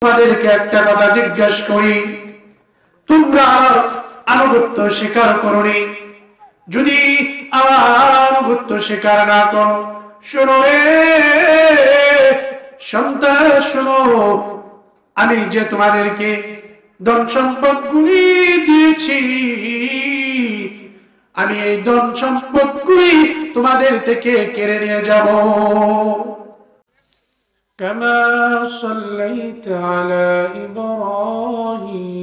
তোমাদেরকে একটা কথা জিজ্ঞাসা করি, তোমরা আমার আনুগত্য স্বীকার করনি, যদি আমার আনুগত্য স্বীকার না করো, শোনো রে সন্তান, শোনো, আমি যে তোমাদেরকে ধন সম্পদ গুলি দিয়েছি, আমি এই ধন সম্পদ গুলি তোমাদের থেকে কেড়ে নিয়ে যাব। كما صليت على إبراهيم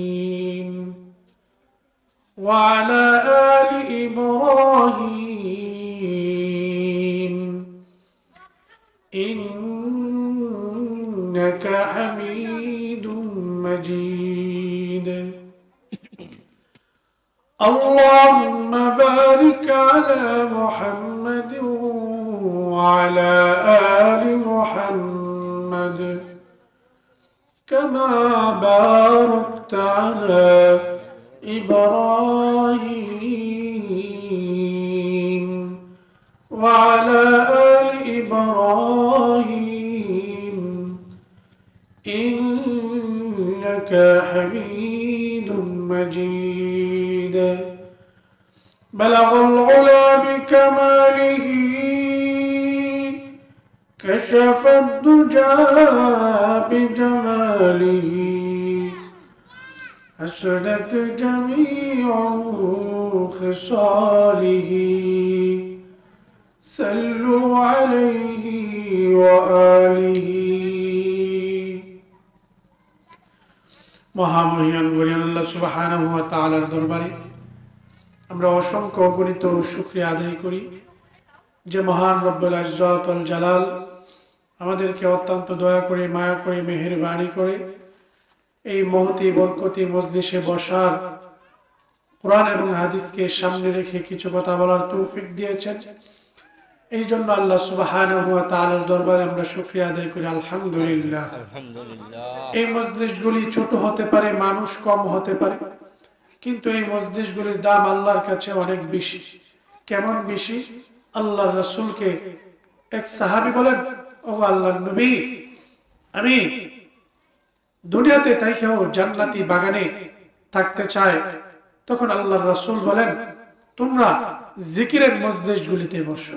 وعلى آل إبراهيم إنك حميد مجيد اللهم بارك على محمد وعلى آل محمد كما باركت على إبراهيم وعلى آل إبراهيم إنك حميد مجيد بلغ العلا بكماله كشف الدجى بجماله حسنت جميع خصاله صلوا عليه وآله মহামহিয়ান গরিয়ান আল্লাহ সুবহানাহু ওয়া তাআলার দরবারে আমরা অসংখ্য অগণিত শুকরিয়া আদায় করি যে মহান রব্বুল ইজ্জত ওয়াল জালাল আমাদেরকে অত্যন্ত দয়া করে, মায়া করে, মেহেরবানি করে এই মহতি বরকতি মজলিসে বসার, কোরআন এবং হাদিসকে সামনে রেখে কিছু কথা বলার তৌফিক দিয়েছেন। এই জন্য আল্লাহ সুবহানাহু ওয়া তাআলার দরবারে আমরা শুকরিয়া আদায় করি, আলহামদুলিল্লাহ। এই মজলিসগুলি ছোট হতে পারে, মানুষ কম হতে পারে, কিন্তু এই মজলিসগুলির দাম আল্লাহর কাছে অনেক বেশি। কেমন বেশি? আল্লাহর রাসূলকে এক সাহাবী বলেন, ও আল্লাহর নবী, আমি দুনিয়াতে থাইকেও জান্নাতি বাগানে থাকতে চাই। তখন আল্লাহর রাসূল বলেন, তোমরা জিকিরের মজলিসগুলিতে বসো।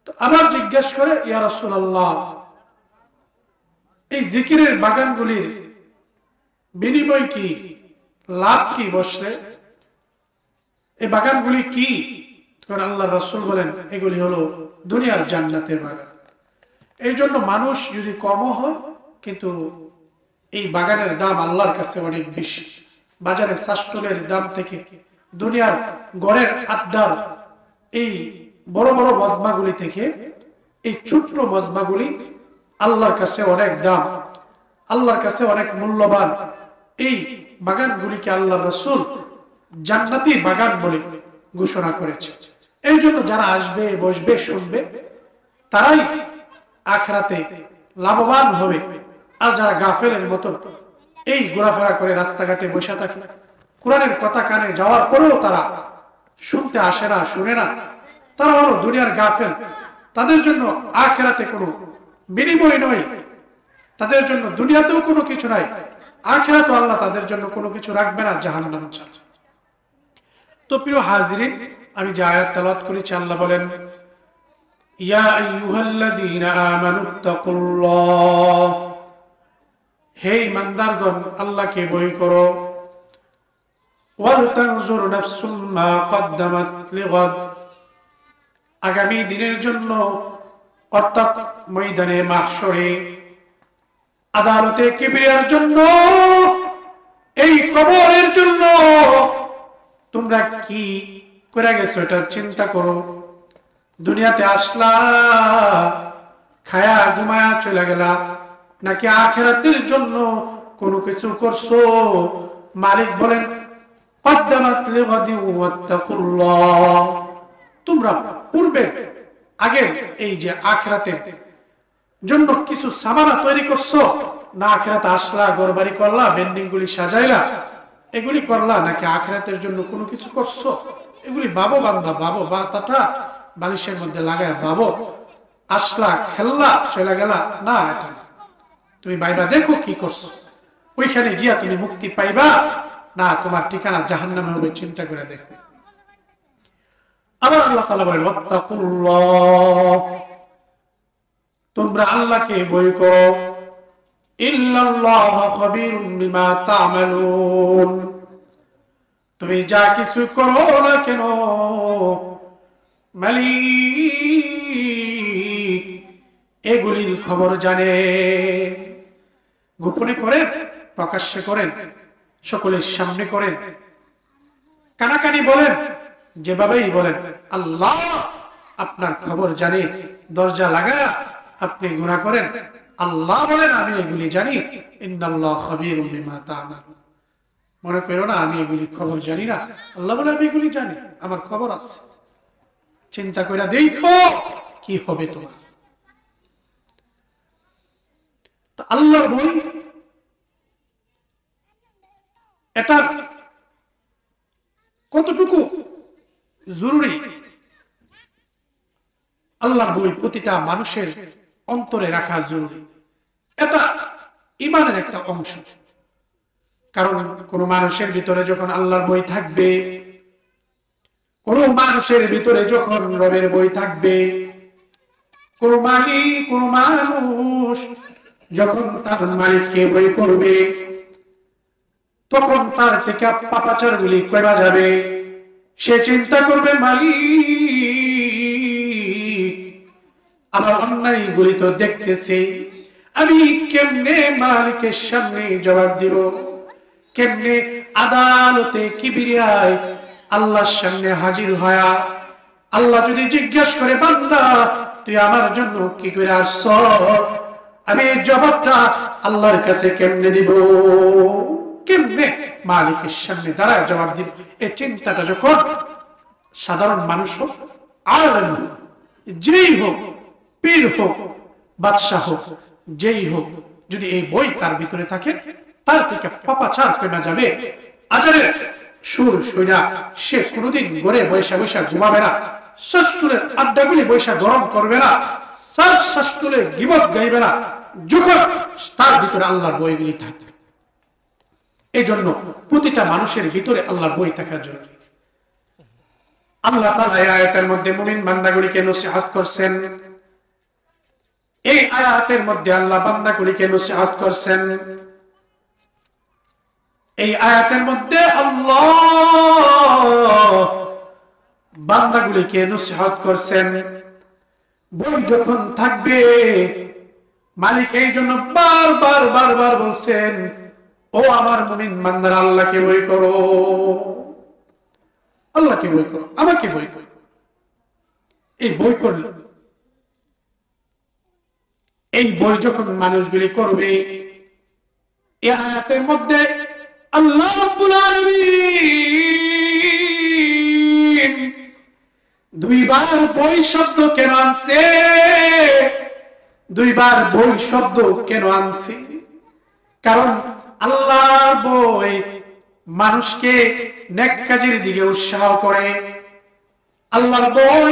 তো আবার জিজ্ঞেস করে, ইয়া রাসূলুল্লাহ, এই জিকিরের বাগানগুলির বিনিময় কি, লাভ কি বসলে? এই বাগানগুলি কি? তখন আল্লাহর রাসূল বলেন, এগুলি হলো দুনিয়ার জান্নাতের বাগান। এই জন্য মানুষ যদি কম হয়, কিন্তু এই বাগানের দাম আল্লাহর কাছে অনেক বেশি। বাজারে শাসটলের দাম থেকে দুনিয়ার গড়ের আড্ডার এই বড় বড় মজমাগুলি থেকে এই ছোট্ট মজমাগুলি আল্লাহর কাছে অনেক দাম, আল্লাহর কাছে অনেক মূল্যবান। এই বাগানগুলিকে আল্লাহর রাসূল জান্নাতি বাগান বলে ঘোষণা করেছে। এই জন্য যারা আসবে, বসবে, শুনবে, তারাই আখিরাতে লাভবান হবে। আর যারা গাফেলের মতো এই ঘোরাফেরা করে রাস্তাঘাটে বসে থাকে, কোরআনের কথা কানে যাওয়ার পরেও তারা শুনতে আসে না, শুনে না, তারা হলো দুনিয়ার গাফেল। তাদের জন্য আখিরাতে কোনো বিনিময় নয়, তাদের জন্য দুনিয়াতেও কোনো কিছু নাই, আখিরাতেও আল্লাহ তাদের জন্য কোনো কিছু রাখবে না, জাহান্নাম ছাড়া। তো প্রিয় হাজিরিন, আমি যে আয়াত তেলাওয়াত করেছি, আল্লাহ বলেন, ইয়া আইয়ুহাল্লাযীনা আমানুত্তাকুল্লাহ, হে ঈমানদারগণ, আল্লাহকে ভয় করো। ওয়াল তানজুর নাফসুম মা কদ্দামাত লিগাদ, আগামী দিনের জন্য, অর্থাৎ ময়দানে মাহশরে, আদালতে কিবরিয়ার জন্য, এই কবরের জন্য তোমরা কি করে গেছো এটা চিন্তা করো। দুনিয়াতে আসলা, খায়া ঘুমায়া চলে গেলা, নাকি আখিরাতের জন্য কোনো কিছু করছো? মালিক বলেন, কদ্দামাত লিগাদি ওয়াত্তাকুল্লাহ, তোমরা পূর্বে আগে এই যে আখিরাতের জন্য কিছু সামানা তৈরি করছো না? আখিরাতে আসলা, ঘরবাড়ি করলা, বিল্ডিং গুলি সাজাইলা, এগুলি করলা, নাকি আখিরাতের জন্য কোনো কিছু করছো? এগুলি বাবো বান্দা, বাবো বাতাটা বালিশের মধ্যে লাগায় বাবো, আসলা, খেললা, চলে গেলা, না, এটা না। তুমি ভাইবা দেখো কি করছো, ওইখানে গিয়া তুমি মুক্তি পাইবা না তোমার ঠিকানা জাহান্নামে হবে, চিন্তা করে দেখবে। আবার আল্লাহ তাআলা বলেন ওয়াত্তাকুল্লাহ, তোমরা আল্লাহকে ভয় করো, ইন্নাল্লাহা খাবীরুম বিমা তা'মালুন, তুমি যা কিছু করো না কেন মালিক এগুলির খবর জানে। গোপনে করেন, প্রকাশ্যে করেন, সকলের সামনে করেন, কানাকানি বলেন, যেভাবেই বলেন, আল্লাহ আপনার খবর জানে। দরজা লাগা আপনি গুনাহ করেন, আল্লাহ বলেন আমি এগুলি জানি। ইন্নাল্লাহা খাবীরুম বিমা তা'মালুন, মনে করো না আমি এগুলি খবর জানি না, আল্লাহ বলে আমি এগুলি জানি, আমার খবর আছে। চিন্তা করে দেখো কি হবে তোমার। তো আল্লাহর বই এটা কতটুকু জরুরি, আল্লাহর বই প্রতিটা মানুষের অন্তরে রাখা জরুরি। এটা ঈমানের একটা অংশ। কারণ কোন মানুষের ভিতরে যখন আল্লাহর বই থাকবে, কোন মানুষের ভিতরে যখন রবের বই থাকবে, কোন মানুষ যখন তার মালিককে বই করবে, তখন তার থেকে পাপাচার গুলি কমে যাবে। সে চিন্তা করবে মালিক আমার অন্যায় গুলি তো দেখতেছে, আমি কেমনে মালিকের সামনে জবাব দিব, কেমনে আদালতে কিবরিয়ায় আল্লাহর সামনে হাজির হয়া আল্লাহ যদি জিজ্ঞেস করে বান্দা তুই আমার জন্য কি করে আসছ, আমি জবাবটা আল্লাহর কাছে কেমনে দিব, কেমনে মালিকের সামনে দাঁড়ায় জবাব দিব। এই চিন্তাটা যখন সাধারণ মানুষ হোক, আলেম হোক, যেই হোক, পীর হোক, বাদশাহ হোক, যেই হোক, যদি এই বই তার ভিতরে থাকে, তার থেকে পাপাচার কমে যাবে। আজারের সুর সইনা সে কোনোদিন ঘরে বৈশা বৈশা ঘুমাবে না, শাস্ত্রের আড্ডাগুলি বৈশা গরম করবে না, শাস্ত্রের গীবত গাইবে না, যখন তার ভিতরে আল্লাহর বইগুলি থাকবে। এই জন্য প্রতিটা মানুষের ভিতরে আল্লাহর বই থাকা জরুরি। আল্লাহ তাআলা এই আয়াতের মধ্যে মুমিন বান্দাগুলিকে নসিহত করছেন। এই আয়াতের মধ্যে আল্লাহ বান্দাগুলিকে নসিহত করছেন। এই আয়াতের মধ্যে আল্লাহ বান্দাগুলিকে নসিহত করছেন। বই যখন থাকবে, মালিক এই জন্য বারবার বলছেন, ও আমার মুমিন বান্দারা আল্লাহকে বই করো, আল্লাহকে বই করো, আমাকে বই করো। এই বই করলে, এই বই যখন মানুষগুলি করবে, এই আয়াতের মধ্যে আল্লাহ রাব্বুল আলামিন দুইবার বই শব্দ কেন আনছে, দুইবার বই শব্দ কেন আনছে? কারণ আল্লাহর বই মানুষকে নেক কাজের দিকে উৎসাহ করে, আল্লাহর বই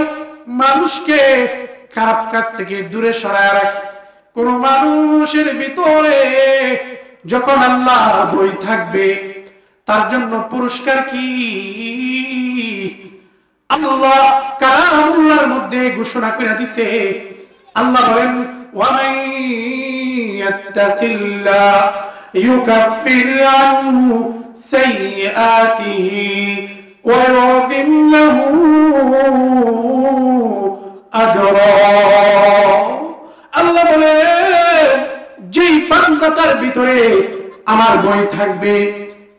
মানুষকে খারাপ কাজ থেকে দূরে সরায় রাখে। কোন মানুষের ভিতরে যখন আল্লাহর বই থাকবে, তার জন্য পুরস্কার কি? আল্লাহ কালামুল্লাহর মধ্যে ঘোষণা করে দিয়েছে। আল্লাহ বলেন, ওয়া মান ইয়াত্তাকিল্লাহ ইউকাফির আনহু সাইয়্যাতিহি ওয়া ইউযিম লাহু আজরা। আল্লাহ বলে, যেই বান্দাটার ভিতরে আমার বই থাকবে,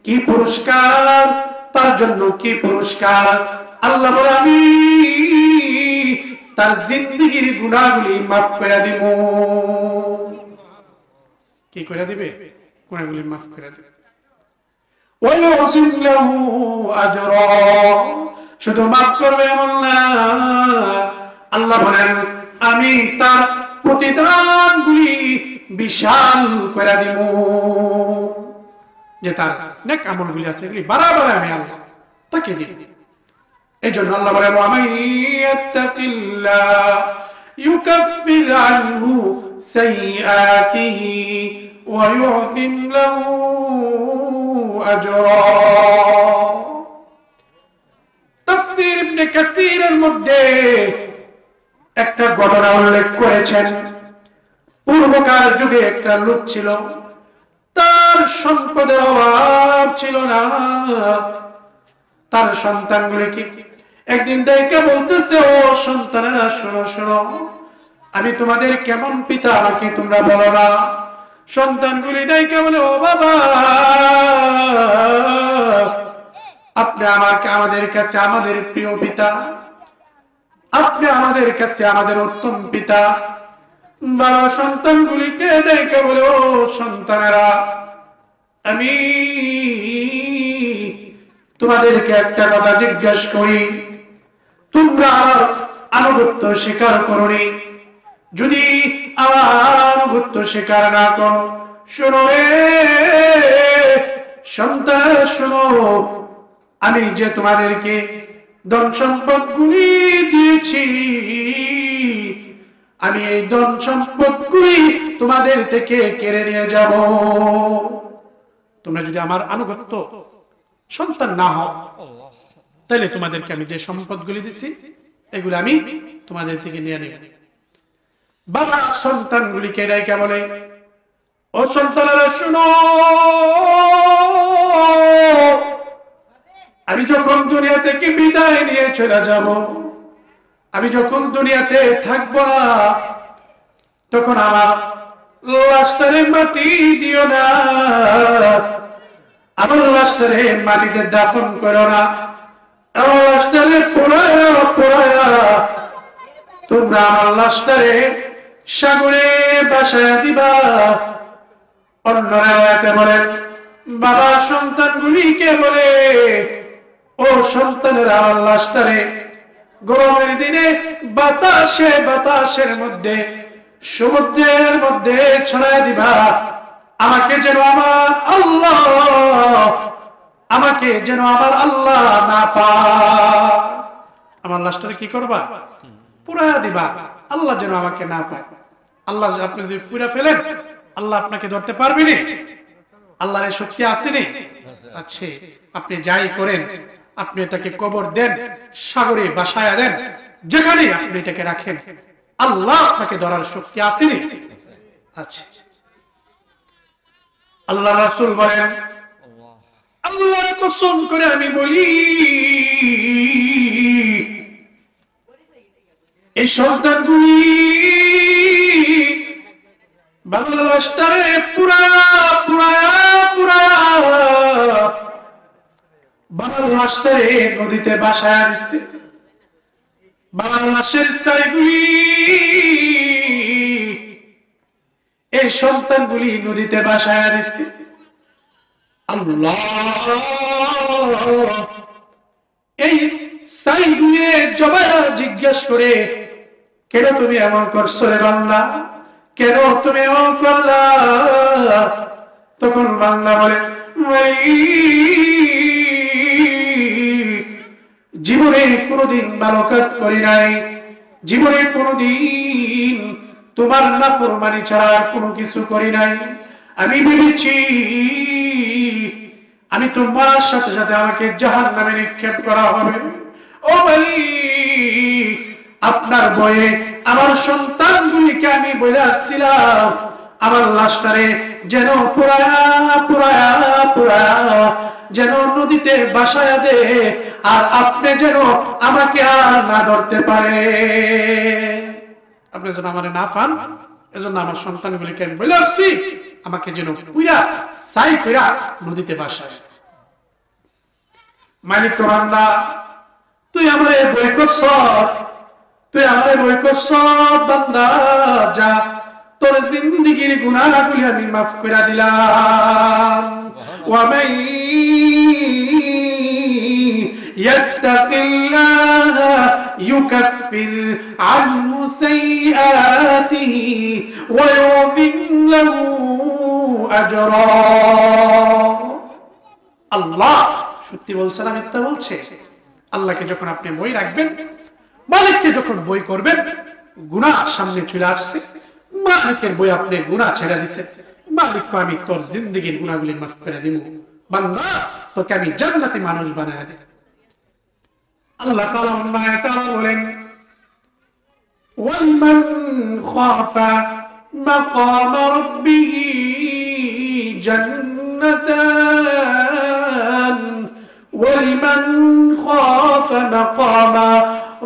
কি পুরস্কার তার জন্য, কি পুরস্কার? আল্লাহ বলে, আমি তার জিন্দেগীর গুনাহগুলি মাফ করে দিব। কি করে দিবে? গুনাহগুলি মাফ করে দিবে। ওয়া ইউযিম লাহু আজরা, শুধু মাফ করবে এমন না, আল্লাহ বলেন আমি তার প্রতিদানগুলি বিশাল করে দিব। যে তার নেক আমলগুলি আছে এগুলি বারবার আমি আল্লাহ তাকে দিব। এই জন্য আল্লাহ বলে, ওয়া মান ইয়াত্তাকিল্লাহ ইউকাফির আনহু সাইয়্যাতিহি ويعظم له أجرا তাফসীর ইবনে কাসীরের মধ্যে একটা ঘটনা উল্লেখ করেছেন। পূর্বকার যুগে একটা লোক ছিল, তার সম্পদের অভাব ছিল না। তার সন্তানগুলিকে একদিন ডেকে বলতেছে, ও সন্তানেরা শোনো শোনো, আমি তোমাদের কেমন পিতা আমাকে তোমরা বলো না। সন্তানগুলি ডেকে বলে, ও বাবা, আপনি আমাদের কাছে আমাদের প্রিয় পিতা, আপনি আমাদের কাছে আমাদের উত্তম পিতা। বাবা সন্তানগুলিকে ডেকে বলে, ও সন্তানেরা, আমি তোমাদেরকে একটা কথা জিজ্ঞাসা করি, তোমরা আমার আনুগত্য স্বীকার করোনি, যদি আমার আনুগত্য স্বীকার না করো, শোনো সন্তানেরা শোনো, আমি যে তোমাদেরকে ধন সম্পদ গুলি দিয়েছি, আমি এই ধন সম্পদ গুলি তোমাদের থেকে কেড়ে নিয়ে যাব। তোমরা যদি আমার আনুগত্য সন্তান না হও, তাহলে তোমাদেরকে আমি যে সম্পদ গুলি দিচ্ছি এগুলো আমি তোমাদের থেকে নিয়ে নেব। বাবা সন্তানগুলিকে ডাইকা বলে, ও সন্তানেরা শুনো, আমি যখন দুনিয়া থেকে বিদায় নিয়ে চলে যাব, আমি যখন দুনিয়াতে থাকবো না, তখন আমার লাশটারে মাটি দিও না, আমার লাশটারে মাটিতে দাফন করো না, আমার লাশটারে পোড়ায়া পোড়ায়া তোমরা আমার লাশটারে সাগরে ভাসায়া দিবা। অন্যরা বলেন, বাবা সন্তানগুলিকে বলে, ও সন্তানেরা, আমার লাশটারে গরমের দিনে বাতাসের মধ্যে সমুদ্রের মধ্যে ছড়ায় দিবা, আমাকে যেন আমার আল্লাহ না পায়। আমার লাশটারে কি করবা? পুরায়া দিবা, আল্লাহ যেন আমাকে না পায়। আল্লাহ আপনি যদি পুরা ফেলেন, আল্লাহ আপনাকে ধরতে পারবে না। আল্লাহর এই শক্তি আসেনি, আছে। আপনি যাই করেন, আপনি এটাকে কবর দেন, সাগরে ভাসায়া দেন, যেখানে আপনি এটাকে রাখেন, আল্লাহ আপনাকে ধরার শক্তি আসেনি, আছে। আল্লাহ রাসূল বলেন, আল্লাহর কসম করে আমি বলি, এই সন্তানগুলি বাংলা লাশটারে বাবার লাশটারে নদীতে ভাসায়া দিচ্ছে। বাবার লাশের ছাইগুলি এই সন্তানগুলি নদীতে ভাসায়া দিচ্ছে। আল্লাহ, এই ছাইগুলি জবাই জিজ্ঞেস করে, কেন তুমি এমন করছো রে বান্দা, কেন তুমি এমন করলা? তখন বান্দা বলে, জীবনে কোনোদিন ভালো কাজ করি নাই, জীবনে কোনোদিন তোমার নাফরমানি ছাড়া কোনো কিছু করি নাই। আমি ভেবেছি আমি তো মরার সাথে সাথে আমাকে জাহান্নামে নিক্ষেপ করা হবে। ও ভাই, আপনার বয়ে আমার সন্তানগুলিকে আমি বলে আসছিলাম, আমার লাশটারে যেন পুরায়া যেন নদীতে ভাসায়া দে, আর আপনি যেন আমাকে আর না ধরতে পারে, আপনি যেন আমারে না পান, এজন্য আমার সন্তানগুলিকে আমি বলে আসছি, আমাকে যেন পুরা ছাই পুরা নদীতে ভাসায়। মালিক বান্দা, তুই আমারে বই করছ, বান্দা, যা, তোর জিন্দেগীর গুনাহগুলি আমি মাফ করে দিলাম। ওয়া মান ইয়াত্তাকিল্লাহা ইউকাফির আনহু সাইয়্যাতিহি ওয়া ইউযিম লাহু আজরা। আল্লাহ সত্যি বলছে না মিথ্যা বলছে? আল্লাহকে যখন আপনি বই রাখবেন, মালিককে যখন বই করবেন, গুনাহ সামনে চলে আসছে, মালিকের বই আপনি গুনাহ ছেড়ে দিচ্ছেন, মালিক আমি তোর জিন্দেগীর গুনাহগুলি মাফ করে দিব, বান্দা তোকে আমি জান্নাতি মানুষ বানায় দেব। আল্লাহ তাআলা অন্য আয়াতে বলেন ওয়ালিমান খাফা মাকাম রাব্বিহি জান্নাতান ওয়ালিমান খাফা মাকাম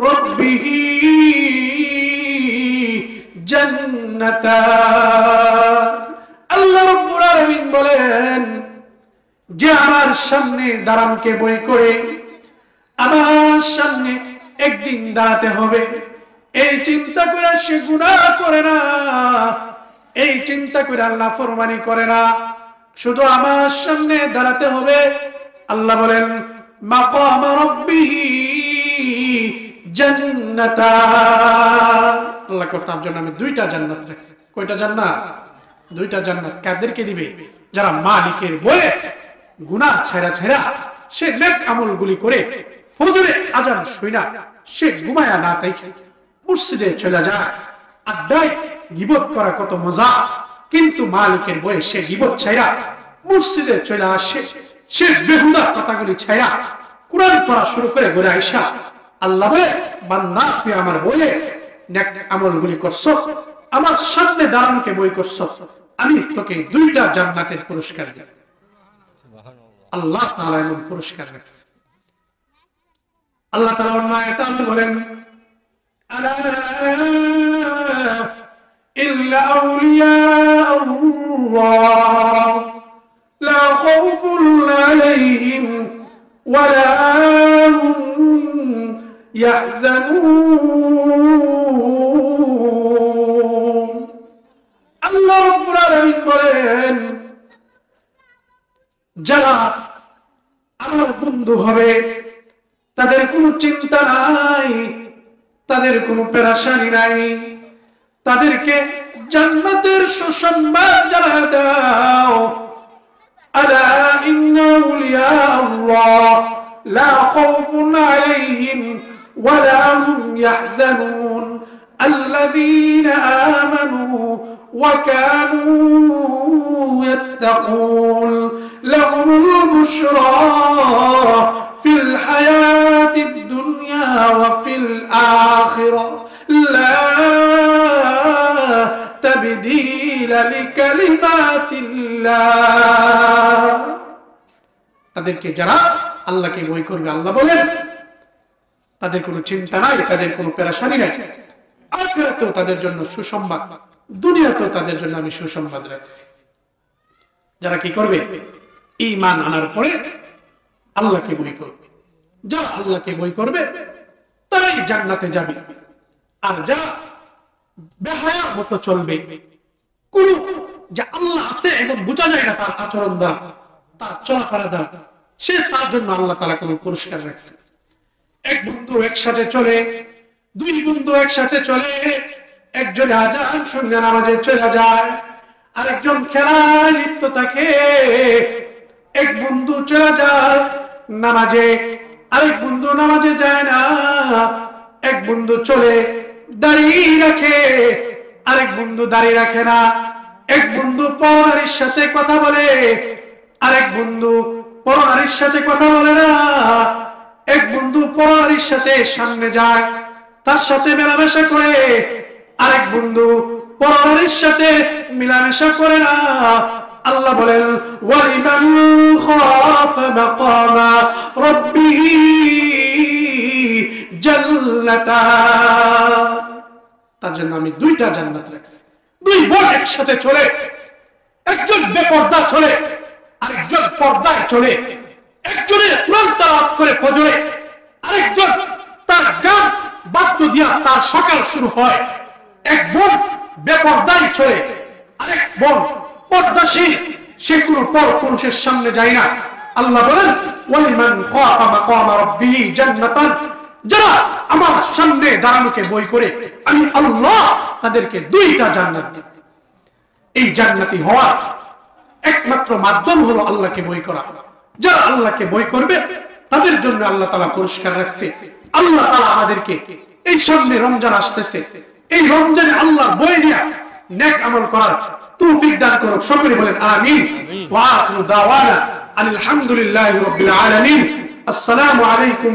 রাব্বিহি জান্নাতান। আল্লাহ রাব্বুল আলামিন বলেন যে আমার সামনে দাঁড়ানোকে ভয় করে আমার সামনে একদিন দাঁড়াতে হবে, এই চিন্তা করে সে গুনাহ করে না, এই চিন্তা করে আল্লাহ ফরমানি করে না, শুধু আমার সামনে দাঁড়াতে হবে। আল্লাহ বলেন মাকাম রাব্বিহি জান্নাতান। আল্লাহ তার জন্য আমি দুইটা জান্নাত রাখছি। কয়টা জান্নাত? দুইটা জান্নাত। কাদেরকে দিবে? যারা মালিকের বলে গুনাহ ছাড়া ছাড়া সে নেক আমলগুলি করে ফজরে আজান শুইনা সে ঘুমায়া না তাই মসজিদে চলে যায়। আড্ডায় গীবত করা কত মজা, কিন্তু মালিকের বয়ে সে গীবত ছাইরা মসজিদে চলে আসে, সে বেহুদা কথাগুলি ছাইরা কুরআন পড়া শুরু করে ঘুরে আইসা আল্লাহ বলে বান্দা তুই আমার বয়ে নেক আমলগুলি করছো, আমার সামনে দাঁড়ানোকে বই করছো, আমি তোকে দুইটা জান্নাতের পুরস্কার দেব। আল্লাহ তাআলা এমন পুরস্কার রাখছে। আল্লাহ তাআলা অন্য আয়াতে বলেন আলা ইল্লা আউলিয়া আল্লাহ লা খাউফুন আলাইহিম ওয়ালা হুম ইয়াহজানুন। আল্লাহ রাব্বুল আলামিন বলেন যারা আমার বন্ধু হবে তাদের কোনো চিন্তা নাই, তাদের কোনো পেরেশানি নাই, তাদেরকে জান্নাতের সুসংবাদ জানায় দাও। আলা ইন্না আউলিয়া আল্লাহ লা খাউফুন আলাইহিম ওয়ালা হুম ইয়াহজানুন আল্লাযীনা আমানু ওয়া কানু ইয়াত্তাকুন লাহুমুল বুশরা ফিল হায়াতিদ দুনিয়া ওয়া ফিল আখিরা লা তাবদীলা লিকালিমাতিল্লাহ। তাদেরকে যারা আল্লাহকে ভয় করবে, আল্লাহ বলেন তাদের কোনো চিন্তা নাই, তাদের কোনো পেরেশানি নাই, আখিরাতেও তাদের জন্য সুসংবাদ, দুনিয়াতেও তাদের জন্য আমি সুসংবাদ রাখছি। যারা কি করবে? ঈমান আনার পরে আল্লাহকে ভয় করবে। যারা আল্লাহকে ভয় করবে তারাই জান্নাতে যাবে। আর যারা বেহায়ার মতো চলবে, কোন যে আল্লাহ আছে এবং বোঝা যায় না তার আচরণ দ্বারা, তার চলাফেরা দ্বারা, সে তার জন্য আল্লাহ তাআলা কোনো পুরস্কার রাখছে। এক বন্ধু একসাথে চলে, দুই বন্ধু একসাথে চলে, একজনে আজান শুনে নামাজে চলে যায়, আরেকজন খেলায় লিপ্ত থাকে। এক বন্ধু চলে যায় নামাজে, আরেক বন্ধু নামাজে যায় না। এক বন্ধু চলে দাড়ি রাখে, আরেক বন্ধু দাড়ি রাখে না। এক বন্ধু পরনারীর সাথে কথা বলে, আরেক বন্ধু পরনারীর সাথে কথা বলে না। এক বন্ধু পরনারীর সাথে সামনে যায়, তার সাথে মেলামেশা করে, আরেক বন্ধু পরনারীর সাথে মেলামেশা করে না। আল্লাহ বলেন ওয়ালিমান খাফা মাকামা রাব্বিহি জান্নাতান। তার জন্য আমি দুইটা জান্নাত রাখছি। দুই বোন একসাথে চলে, একজন বেপরদা চলে, আরেকজন পর্দায় চলে। একজনের কোরআন তেলাওয়াত করে ফজরে, আরেকজন তার গান বাদ্য দিয়া তার সকাল শুরু হয়। এক বোন বেপরদায় চলে, আরেক বোন পর্দাশীল, সে কোনো পর পুরুষের সামনে যায় না। আল্লাহ বলেন ওয়ালিমান খাফা মাকামা রাব্বিহি জান্নাতান। যারা আমার সামনে দাঁড়ানোকে ভয় করে আমি আল্লাহ তাদেরকে দুইটা জান্নাত দেব। এই জান্নাতি হওয়ার একমাত্র মাধ্যম হলো আল্লাহকে ভয় করা। যারা আল্লাহকে ভয় করবে তাদের জন্য আল্লাহ তাআলা পুরস্কার রাখছে। আল্লাহ তাআলা আমাদেরকে এই সামনে রমজান আসতেছে, এই রমজানে আল্লাহর ভয় নিয়ে নেক আমল করার তৌফিক দান করুক। সকলে বলেন আমিন। ওয়া আখিরু দাওয়ানা আলহামদুলিল্লাহি রাব্বিল আলামিন। আসসালামু আলাইকুম।